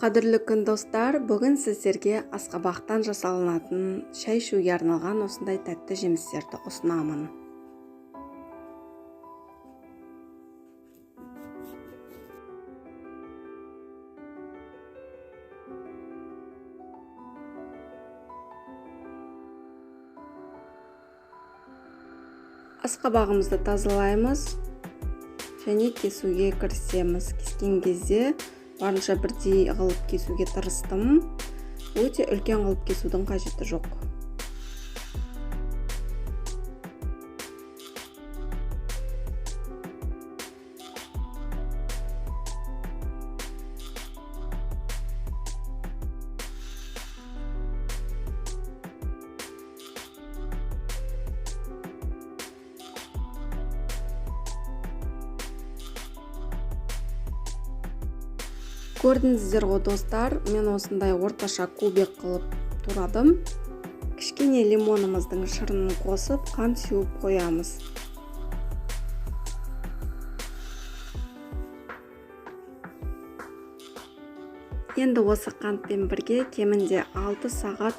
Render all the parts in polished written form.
Қадірлі күн достар, бүгін сіздерге асқабақтан жасалынатын шай ішуге арналған осындай тәтті жемістерді ұсынамын. Асқабағымызды тазалаймыз және кесуге кірісеміз. Кескен кезде барынша бірдей қылып кесуге тырыстым. Өте үлкен қылып кесудің қажеті жоқ. Көрдіңіздер ғой достар, мен осындай орташа кубик қылып турадым. Кішкене лимонымыздың шырынын қосып, қант сеуіп қоямыз. Енді осы қантпен бірге кемінде 6 сағат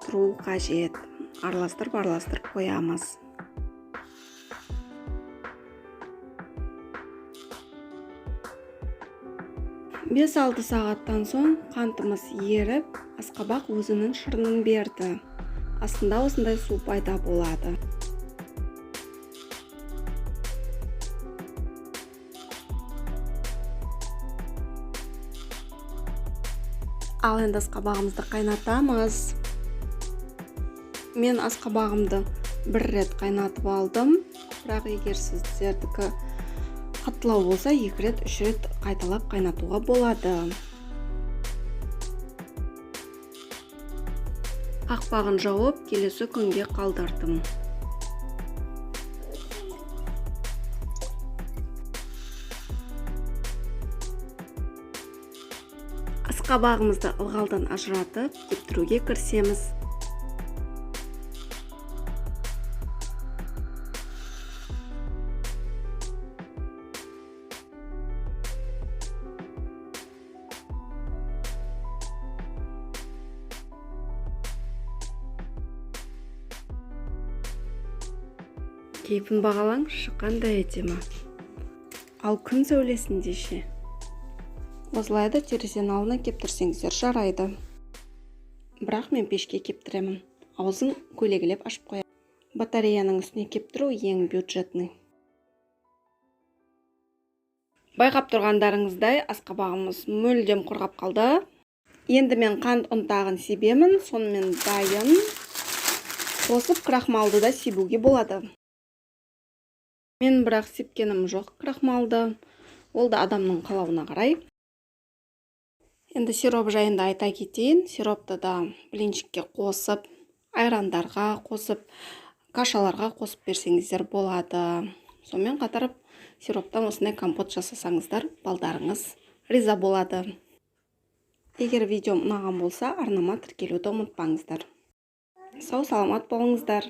тұру қажет. Араластырып қоямыз. 5-6 сағаттан соң қантымыз еріп, асқабақ өзінің шырынын берді. Астында осындай су пайда болады. Ал енді асқабағымызды қайнатамыз. Мен асқабағымды бір рет қайнатып алдым, бірақ егер сіздердікі қаттылау болса, 2 рет, 3 рет қайталап қайнатуға болады. Қақпағын жауып, келесі күнге қалдырдым. Асқабағымызды ылғалдан ажыратып, кептіруге кірісеміз. Кейпін бағалаң, шыққандай әдемі. Ал күн сәулесінде ше. Осылайда терезенің алдына кептірсеңіздер жарайды. Бірақ мен пешке кептіремін. Аузын көлегілеп ашып қоямын. Батареяның үстіне кептіру ең бюджетный. Байқап тұрғандарыңыздай, асқабағымыз мүлдем құрғап қалды. Енді мен қант ұнтағын себемін, сонымен дайын. Қосып крахмалды да себуге болады. Мен бірақ сепкенім жоқ крахмалды. Ол да адамның қалауына қарай. Енді сироп жайында айта кетейін. Сиропты да блинчикке қосып, айрандарға қосып, кашаларға қосып берсеңіздер болады. Сонымен қатар сироптан осындай компот жасасаңыздар, балдарыңыз риза болады. Егер видео ұнаған болса, арнама тіркелуді ұмытпаңыздар. Сау саламат болыңыздар.